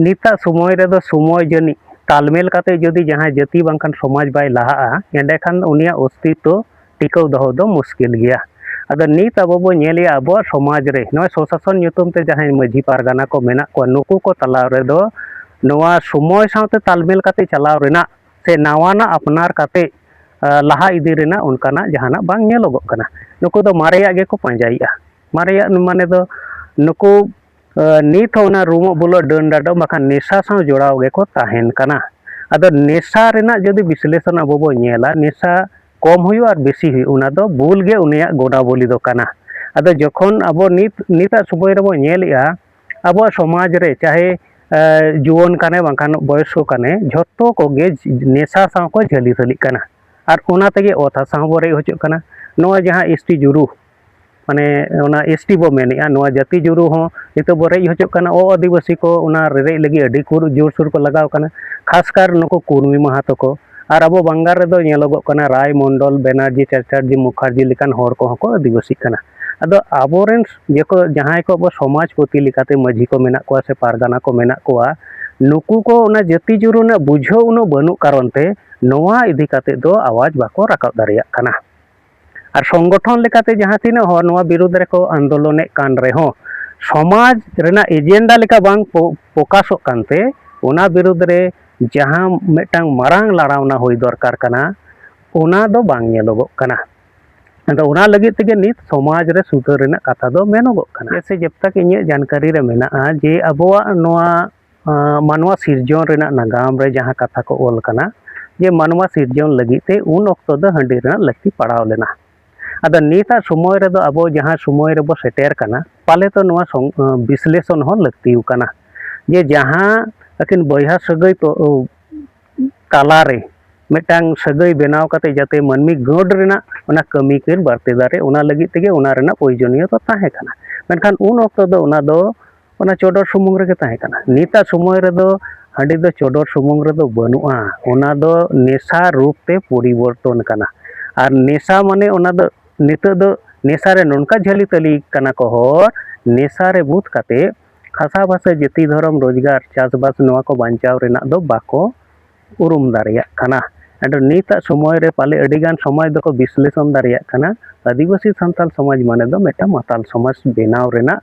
निता समय रे दो समय जनी तालमेल काते जदि जहां जाति बांखान समाज बाय लाहा एंडेखान उनिया अस्तित्व टिकाव दोहो दो मुश्किल गया। अदो नित अब बो नेलिया अब समाज रे नय स्वशासन ᱧᱩᱛᱩᱢ ते जहां माझी पारगाना को मेना को नुकु को तलाव रे दो नोआ समय सावते तालमेल काते चलाव रेना से नावाना अपनार काते लाहा इदी रेना उनकाना जहाना बांग नेलोगोग कना। नुकु दो मारेया गे को पांजाइया मारेया माने दो नुकु नित होना रूमो बुलो डन डाडो बाखान नेशा साव जोड़ाव गे को ताहेन कना। अदो नेशा रेना जदि विश्लेषण अब बो नेला नेशा कम हुई और बेसी हुई उना दो भूल गे उनिया गोना बोली दो कना। अदो जखन अब निता समय रे बो नेलिया अब समाज रे चाहे जुवन काने बांखान बयस्क काने झोत्तो को गे नेशा साव को झली थली कना और ओना तेगे ओत हासा बो रे होचो कना। नोआ जहां एसटी जुरु माने ओना एसटी बो मेनिया नोआ जाति जुरु हो नितो बो रेज होचो कना ओ आदिवासी को ओना रेरेज लगी अडी कुर जोर सुर को लगाव कना खासकर नुको कुर्मी महातो को और अब बंगाल रे दो नेलोगोग कना राय मंडल बेनार्जी चटर्जी मुखर्जी लेकान होर को हको आदिवासी कना। अदो आबोरेन जेको जहां को अब समाज पति लेकाते माझी को मेना को से पारगाना को मेना को नुकु को ओना जाति जुरु ना बुझो उनो बनु कारण ते नोआ इदी काते दो आवाज बाको राकाब दारिया कना। और संगठन लेकाते जहां तीना हो नोआ विरोध रे को आंदोलने कान रे हो समाज रेना एजेंडा लेका बांग प्रकाशो कानते ओना विरोध रे जहां मेटांग मारांग लड़ावना होई दरकार कना ओना दो बांग नेलोगोग कना। अदो ओना लगी तेगे नित समाज रे सुधार रेना कथा दो मेनोगोग कना। जैसे जब तक इnye जानकारी रे मेना जे अबोआ नोआ मानवा सिरजन रेना नागाम रे जहां कथा को ओल कना जे मानवा सिरजन लगी ते उन ऑक्टो दो हंडी रेना लक्ति पड़ाव लेना। अदो निता समय रे दो अबो जहां समय रे बो सेटेर कना पाले तो नोआ विश्लेषण हो लक्ति कना जे जहां अकिन बयहा सगई तो तालारे मेटांग सगई बेनाव काते जाते मनमी गड रेना ओना कमी किन बारते दारे ओना लगी तेगे ओना रेना प्रयोजनीय तो ताहे कना। मेनखान उन ऑक्टो दो ओना दो ओना चोडर सुमुंग रे ताहे कना। निता समय रे दो हांडी दो चोडर सुमुंग रे दो बनुआ ओना दो नेशा रूप ते परिवर्तन कना। और नेशा माने ओना दो नितो दो नेशा रे नोनका झली तली कना को होर नेशा रे बुत काते खासा भाषा जाति धर्म रोजगार चाषबास नोआ को बांचाव रेना दो बाको उरुम दारिया कना। अदो निता समय रे पाले अडिगान समाज दो विश्लेषण दारिया कना आदिवासी संताल समाज माने दो मेटा माताल समाज बेनाव रेना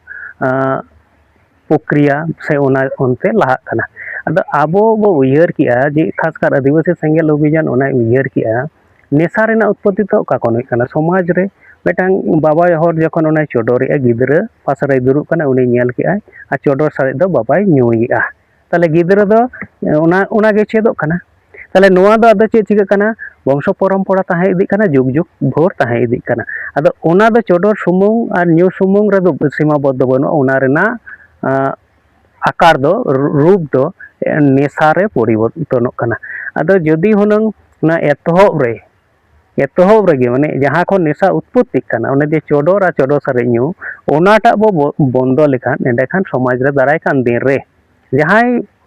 प्रक्रिया से ओना ओनते लाहा कना। अदो आबो बो उयहर किया जे खासकर आदिवासी सेंगेल अभियान ओना उयहर किया नेशा रेना उत्पत्ति तो का कोन कना समाज रे मेटांग बाबा हर जखन ओना चोडोरे गिदरा पासरे दुरुब कना उनी नेल के आ चोडोर सारे दो बाबाई न्यूइया ताले गिदरा दो ओना गे चेदो कना। ताले नोआ दो अदो चे चिका कना वंश परंपरा ताहे इदी कना जुग जुग भोर ताहे इदी कना। अदो ओना दो चोडोर सुमुंग और न्यू सुमुंग रे दो सीमाबद्ध बनो ओना रेना आकार दो रूप दो नेशा रे परिवर्तन कना। अदो जदि हुनंग ना एतोहब रेगे माने जहां को नेशा उत्पत्ति कना ओने जे चोडोर आ चोडोर सारे न्यू ओनाटा बो बंदो लेखान एंडेखान समाज रे दाराय कान दिन रे जहां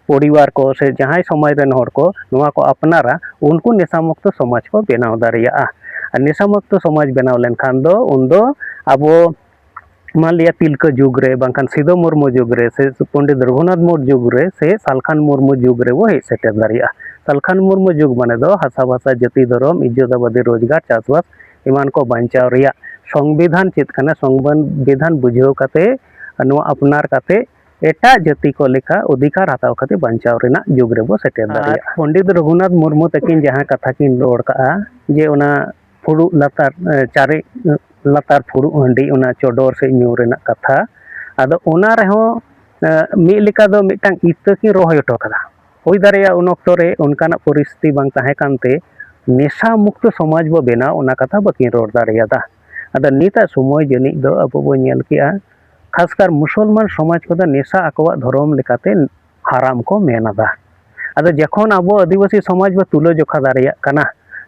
परिवार को से जहां समाज रेन हर को नोआ को अपनारा उनको नेशा मुक्त समाज को बेनाव दारिया। नेशा मुक्त समाज बेनाव लेन खान दो उन दो अबो मान लिया तिलका जुग रे बांखान सिदो मुर्मू जुग रे से पंडित रघुनाथ मुर्मू जुग रे से सालखान मुर्मू जुग रे वो हे सेटेर दारिया। सालखान मुर्मू जुग माने दो हासा भाषा जाति धर्म इज्जतबादी रोजगार चाषबास इमान को बांचाव रिया संविधान चेत कना संविधान बुझाव काते नोआ अपनार काते एटा जाति को लेखा अधिकार हताव काते बांचाव रेना जुग रे बो सेटेर दारिया। पंडित रघुनाथ मुर्मू तकिन जहां कथा किन रोड का जे ओना फुरु लतार चारे लतार फुरु हंडी ओना चोडोर से न्यू रेना कथा अदो ओना रे हो मी लेका दो मिटांग इत्तो किन रोहय हटो कदा होई दारिया उन ऑक्टो रे उनकाना परिस्थिति बांग ताहे कानते नेशा मुक्त समाज बो बेना ओना कथा बाकिन रोड दारिया दा। अदो निता समय जनी दो अब बो नेल किया खासकर मुसलमान समाज को नेशा आकवा धर्म लेकाते हाराम को मेनादा। अदो जखन अब आदिवासी समाज बो तुलो जोखा दारिया कना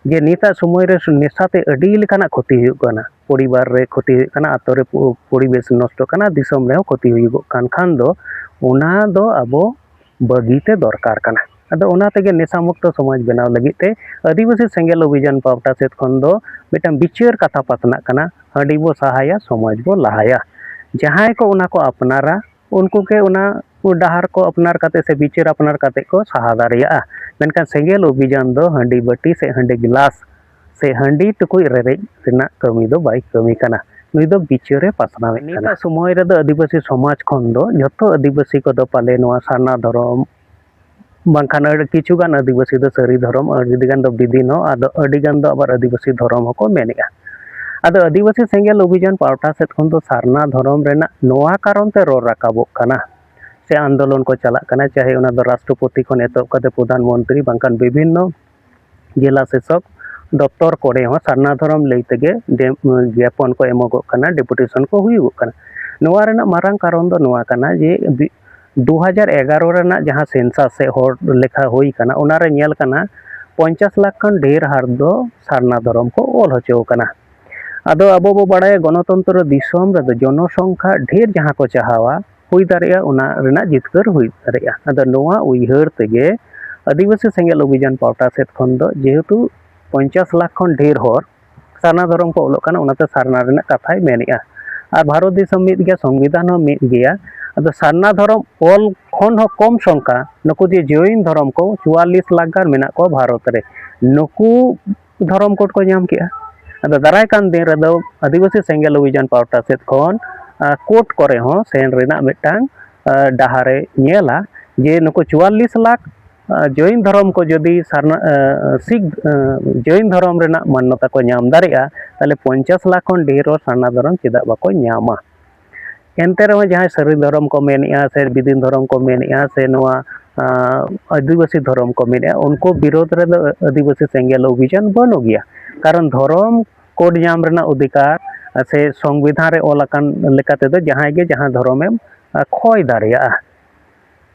जे निता समय रे नेशाते अडी लेकाना क्षति हुयुग कना परिवार रे क्षति हुयुग कना आतो रे परिवेश नष्ट कना दिसम रे क्षति हुयुग कान खान दो ओना दो अब बगीते दरकार कना। अदो ओना तेगे नेशा मुक्त समाज बेनाव लगित ते आदिवासी सेंगेल अभियान पावटा सेत खन दो मिटांग बिचार कथा पातना कना हांडी बो सहाया समाज बो लाहाया जहां को ओना को अपनारा उनको के ओना डहार को अपनार काते से बिचार अपनार काते को साहा दाड़ेयागा मेनखान सेंगेल अभियान दो हांडी बाटी से हांडी गिलास से हांडी टुकुई रेरेज रेना कमी दो बाई कमी काना नुई दो बिचारे पासनावे निता समय रे दो आदिवासी समाज खन दो जतो आदिवासी को दो पाले नोआ सारना धरम बांखान किछुगान आदिवासी दो सारी धरम आदिगान दो बिदिनो आदो आदिगान दो आबार आदिवासी धरम हको मेनेगा आदो आदिवासी सेंगेल अभियान पावटा सेट खन दो सारना धरम रेना नोआ कारण ते रोर राकाबोग काना से आंदोलन को चलाक काना चाहे उना दो राष्ट्रपति खन एतोब काते प्रधानमंत्री बांखान विभिन्न जिला शासक दफ्तर कोरे हो सारना धरम लई तेगे ज्ञापन को एमोगोग काना डेपुटेशन को हुयुगोग काना नोआ रेना मारांग कारण दो नोआ काना जे 2011 रेना जहां सेंसस से होर लेखा हुई काना उना रे नेल काना 50 लाख खन ढेर हार दो सारना धरम को ओल होचो काना आदो अबो बो बाड़ाय गणतंत्र दिसोम रे जनसंख्या ढेर जहां को चाहावा हुई दारेया उना रेना जितकर हुई दारेया आदो नोआ उइहर तेगे आदिवासी सेंगेल अभियान पावटा सेट खन दो जेहेतु 50 लाख खन ढेर होर सारना धरम को ओलोग काना उनाते सारना रेना कथाय मेनेगा और भारत दिसोम मिद गया संविधान हो मिद गया आदो सारना धरम ओल खन हो कम संख्या नुकु जे जैन धरम को 44 लाख गान मेना को भारत रे नुकु धरम कोड को नाम किया आदो दाराय कान दिन रे दो आदिवासी सेंगेल अभियान पावटा सेट खन कोर्ट करे हो सेन रेना मिटांग डाहारे नेला जे नुकु 44 लाख जैन धरम को जदि सारना सिख जैन धरम रेना मान्यता को नाम दारेगा ताले 50 लाख खन ढेर और सारना धरम चेदा बाको नामा एनते रहो जहां सारी धरम को मेनेगा से बिदिन धरम को मेनेगा से नोआ आदिवासी धरम को मेनेगा उनको विरोध रे आदिवासी सेंगेल अभियान बनो गया कारण धरम कोड नाम रेना अधिकार से संविधान रे ओलाकान लेकाते दो जहां गे जहां धरम खोय दारेया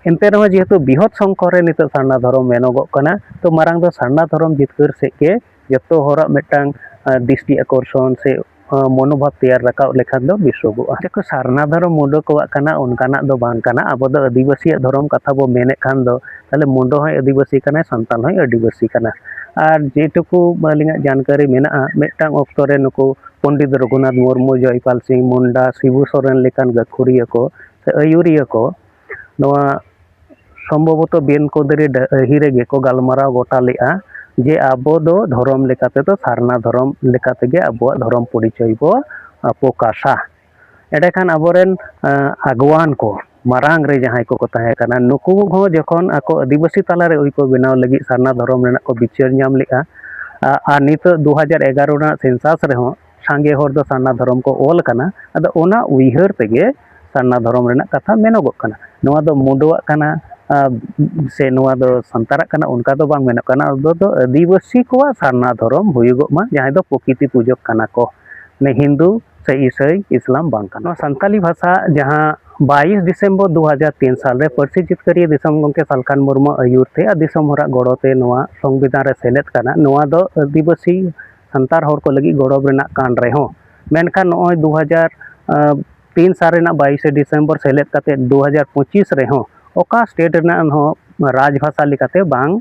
एनते रहो जेहेतु बिहत संख्या रे नित सारना धरम मेनोगो कना तो मारांग दो सारना धरम जितकर से के जतो होरा मिटांग दृष्टि आकर्षण से मनोभाव तैयार रकाब लेखान दो बिसोगोआ देखो सारना धरम मुंडोकवा काना उनकाना दो बांग काना अब दो आदिवासी धरम कथा बो मेने खान दो ताले मुंडो है आदिवासी काना संतान है आदिवासी काना और जेटुकु बालिंगा जानकारी मेना मिटांग ऑक्टो रे नुको पंडित रघुनाथ मुर्मू जयपाल सिंह मुंडा शिबू सोरेन लेकान गखुरिया को से आयुरिया को नोआ सम्भवतः बेन कोदरी हिरे गे को गालमाराव गोटा लेआ जे आबो दो धरम लेकाते तो सारना धरम लेकाते गे आबो धरम परिचय बो पोकाशा एडेखान आबोरेन आगवान को मारांग रे जहां को ताहे काना नुकु हो जखन आको आदिवासी तालारे ओइ को बनाव लगी सारना धरम रेना को बिचार नाम लेआ आ नित 2011 ना सेंसस रे हो सांगे होर दो सारना धरम को ओल काना अदा ओना उइहर तेगे सारना धरम रेना कथा मेनोगो काना नोआ दो मुंडोआ काना से नोआ दो संतारा काना उनका दो बांग मेनो काना दो आदिवासी को सारना धरम हुयुगो मा जहां दो प्रकृति पूजक काना को ने हिंदू से ईसाई इस्लाम बांग काना संताली भाषा जहां 22 दिसंबर 2003 साल रे पार्सी जितकारिया दिसम गंके सालखान मुर्मू आयुर थे दिसम होरा गड़ोते नोआ संविधान रे सेलेद काना नोआ दो आदिवासी संतार होर को लगी गड़ब रेना कान रे हो मेनखान नोय 2003 साल रेना 22 दिसंबर सेलेद काते 2025 रे हो ओका स्टेट रेना हो राजभाषा लेकाते बांग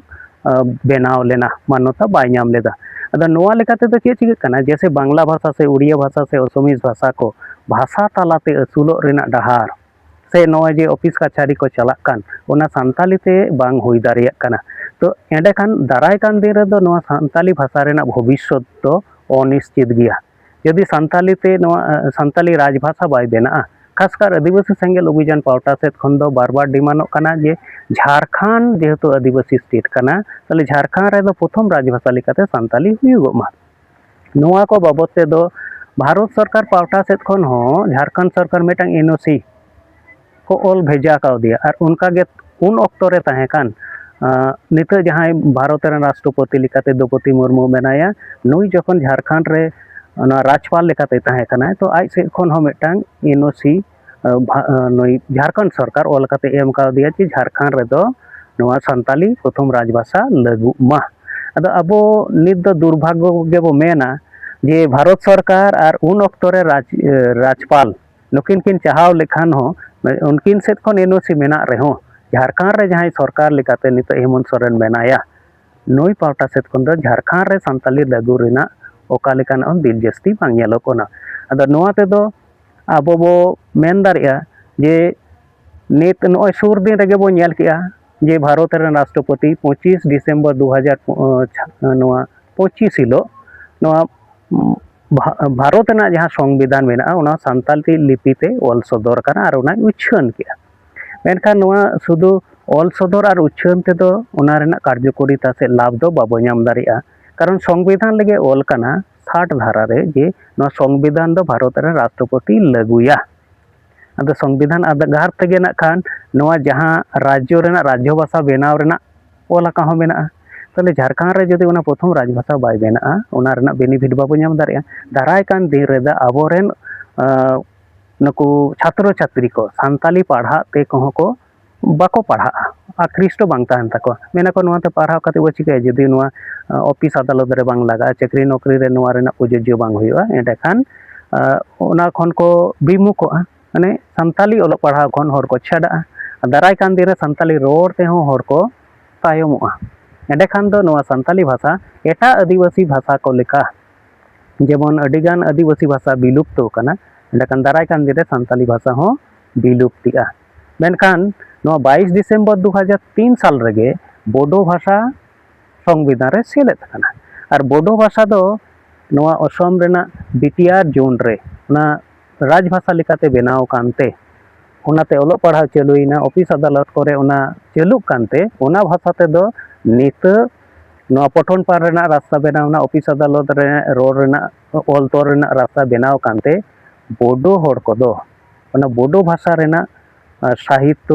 बेनाव लेना मान्यता बाय नाम लेदा अदा नोआ लेकाते तो के चिक काना जैसे बांग्ला भाषा से उड़िया भाषा से असमीज भाषा को भाषा तालाते असुलो रेना डहार से नोए जे ऑफिस कचहरी को चलाक कान ओना संताली ते बांग हुई दारिया काना तो एंडे खान दाराय कान दिन रे दो नोआ संताली भाषा रेना भविष्य तो अनिश्चित गया यदि संताली ते नोआ संताली राजभाषा बाय बेना खासकर आदिवासी सेंगेल अभियान पावटा सेट खन दो बार बार डिमांड काना जे झारखंड जेहेतु आदिवासी स्टेट काना ताले झारखंड रे दो प्रथम राजभाषा लेकाते संताली हुयुगो मा नोआ को बाबत ते दो भारत सरकार पावटा सेट खन हो झारखंड सरकार मेटांग एनओसी को ओल भेजा का दिया और उनका गे उन ऑक्टो रे ताहे कान नित जहां भारत रे राष्ट्रपति लेकाते द्रौपदी मुर्मू मेनाया नुई जखन झारखंड रे राजपाल लेकाते ताहे काना तो आज से खन हो मेटांग एनओसी नुई झारखंड सरकार ओल काते एम का दिया कि झारखंड रे दो नोआ संताली प्रथम राजभाषा लागू मा अदो अबो नित दो दुर्भाग्य गे बो मेना जे भारत सरकार और उन ऑक्टो रे राजपाल नुकिन किन चाहाव लेखान हो उनकिन सेट खन एनओसी मेना रहो झारखंड रे जहां सरकार लेकाते नित हेमंत सोरेन मेनाया नुई पावटा सेट खन दो झारखंड रे संताली लागू रेना ओका लेकान दिल जस्ती बांग नेलोग कना अदो नोआ ते दो आबो बो मेन दारिया जे नीत नॉय सुर दिन रगे बो नेल किया जे भारत रे राष्ट्रपति 25 डिसेम्बर 2025 हिलो नवा भारत ना जहाँ संविधान मेना उना सान्ताली लिपिते ऑल सदर कना और उना उच्छन किया मेनखान नवा शुधु ऑल सदर और उच्छन ते दो उना रेना कार्यकरिता से लाभ दो बाबो नाम दारिया कारण संविधान लगे ऑल कना 60 धारा रे जे नवा संविधान दो भारत रे राष्ट्रपति लागुया अद संविधान आधार तेगे ना खान नवा जहाँ राज्य रेना राज्य भाषा बेनाव रेना ऑल का हो मेना ताले झारखंड रे जदि उना प्रथम राजभाषा बाय बेना उना रेना बेनिफिट बाबो नाम दारिया दाराय कान दिन रेदा आबोरेन नुकु छात्र छात्री को सान्ताली पढ़ा ते कहो को बाको पढ़ा आकृष्ट बांग ताहन ताको मेना को नोते पढ़ाव कते बो चिके जदि नोआ ऑफिस अदालत रे बांग लगा चाकरी नौकरी रे नोआ रेना प्रयोज्य बांग हुआ एंडे खान उना खन को विमुखोआ माने सान्ताली ओल पढ़ाव खन हर को छाड़ा दाराय कान दिन रे सान्ताली रोड ते हो हर को तायमोआ एंडे खान दो नोआ सान्ताली भाषा एटा आदिवासी भाषा को लेका जेमन अडिगान आदिवासी भाषा विलुप्त होकना एंडे दाराय कान दिन रे सान्ताली भाषा हो विलुप्तिया मेनखान 22 डिसेम्बर 2003 साल रगे बोडो भाषा संविधान रे सेलेद कना और बोडो भाषा दो नोआ असम रेना बीटीआर जोन रे ना राजभाषा लेकाते बेनाव कानते उनाते ओलो पढ़ा चलुइना ऑफिस अदालत करे उना चलुक कानते उना भाषा ते दो नित नोआ पठन पार रेना रास्ता बेनावना ऑफिस अदालत रे रोड रेना ऑल तोर रेना रास्ता बेनाव कानते बोडो होड़ कोदो उना बोडो भाषा रेना साहित्य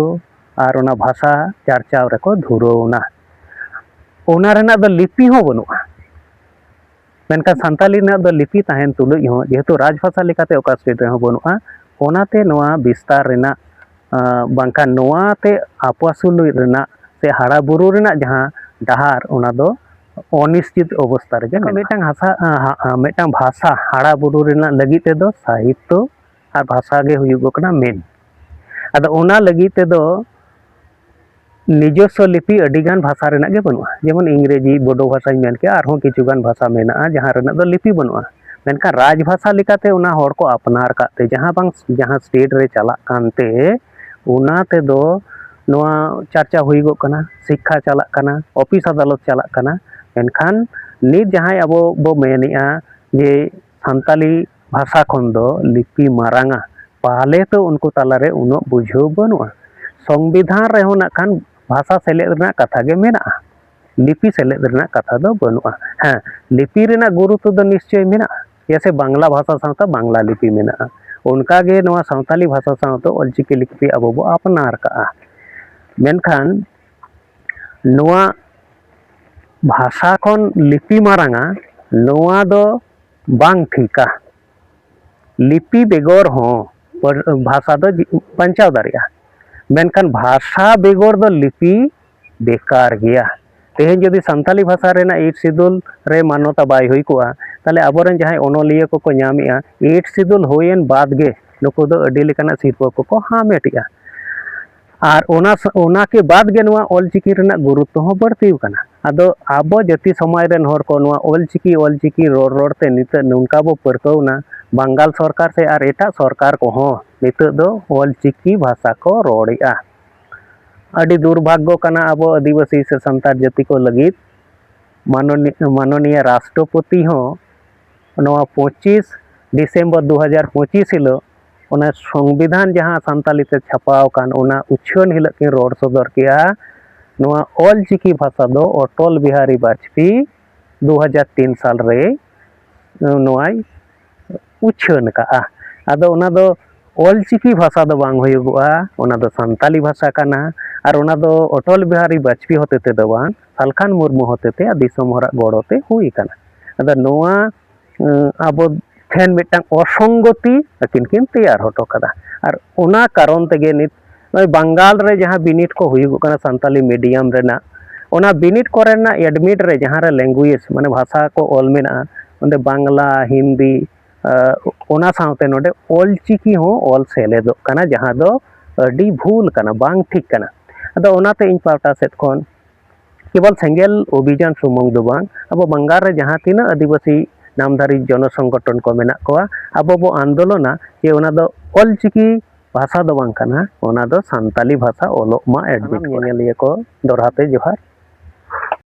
और उना भाषा चर्चाव रेको धुरौना उना रेना दो लिपि हो बनुआ मेनका सान्ताली ना दो लिपि ताहेन तुलुज हो जेहेतु राजभाषा लेकाते ओका स्टेट रे हो बनुआ ओनाते नोआ विस्तार रेना बांका नोआते आपासुल रेना से हाड़ा बुरु रेना जहाँ डहार उना दो अनिश्चित अवस्था रे मेटांग भाषा हाड़ा बुरु रेना लगी ते दो साहित्य और भाषा गे हुयुगो कना मेन अद ओना लगी ते दो निजस्व लिपि अडिगान भाषा रेना गे बनुआ जेमन इंग्रेजी बोडो भाषा मेन के आरहों किचुगान भाषा मेना जहाँ रेना दो लिपि बनुआ मेनका राजभाषा लेकाते उना होड़ को अपनार काते जहाँ स्टेट रे चला कानते उना ते दो नोआ चर्चा हुईगो कना शिक्षा चला कना ऑफिस अदालत चला कना मेनखान नित जहाँ अब बो मेनिया जे सान्ताली भाषा खन दो लिपि मारांगा पाले तो उनको तालारे उनो बुझो बनुआ संविधान रे हो ना खान भाषा सेलेद रेना कथा गे मेना लिपि सेलेद रेना कथा दो बनुआ हाँ लिपि रेना गुरुत्व दो निश्चय मेना जैसे बांग्ला भाषा साथ बांग्ला लिपि मेना उनका गे नोआ सान्ताली भाषा साथ ऑलचिकी लिपि अब बो अपनार का मेनखान नोआ भाषा खन लिपि मारांगा नोआ दो बांग ठीका लिपि बेगर हो भाषा दो पंचाव दारिया मेनखान भाषा बेगर दो लिपि बेकार गया तेहें जदि सान्ताली भाषा रेना 8 शिड्यूल रे मान्यता बाय हुई कोआ ताले आबोरेन जहां ओनोलिया को नामिया 8 शिड्यूल होयन बाद गे नुको दो अडी लेकाना सिरपा को हामेटिया और ओना के बाद गे नोआ ऑलचिकी रेना गुरुत्व हो बढ़ती कना आदो आबो जाति समाज रेन हर को नोआ ऑलचिकी रोड ते नित नुनका बो परकौना बंगाल सरकार से और एटा सरकार को हो नित दो ऑलचिकी भाषा को रोड़िया अड़ी दुर्भाग्य कना आबो आदिवासी से संतार जाति को लगित माननीय राष्ट्रपति हो नोआ 25 डिसेम्बर 2025 हिलो उना संविधान जहाँ सान्ताली ते छापाव कान उना उच्छन हिल के रोड सदर किया नोआ ऑलचिकी भाषा दो अटल बिहारी वाजपेयी 2003 साल रे नोआ उच्छन का आदो उना दो ऑलचिकी भाषा दो बांग हुयुगोआ उना दो सान्ताली भाषा काना और उना दो अटल बिहारी वाजपेयी होते ते दो बांग सालखान मुर्मू होते ते आ दिसम हरा गड़ोते हुई काना आदो नोआ आबो ठेन मिटांग असंगति अकिन किन तैयार होटो कदा और उना कारण तेगे नित बंगाल रे जहाँ बिनिट को हुयुगो काना सान्ताली मीडियम रेना उना बिनिट कोरेना एडमिट रे जहाँ रे लैंग्वेज माने भाषा को ऑल मेना उनदे बांग्ला हिंदी उना साउते नोडे ऑलचिकी हो ऑल सेलेदो काना जहाँ दो अडी भूल काना बांग ठीक काना अदो उनाते इन पावटा सेट कोन केवल सेंगेल अभियान सुमंग दो बांग अब बंगाल रे जहाँ तीना आदिवासी नामधारी जन संगठन को मेना कोआ अब बो आंदोलना जे उना दो ऑलचिकी भाषा दो बांग कना ओना दो संताली भाषा ओलोग मा एडमिट को दोहराते जोहार।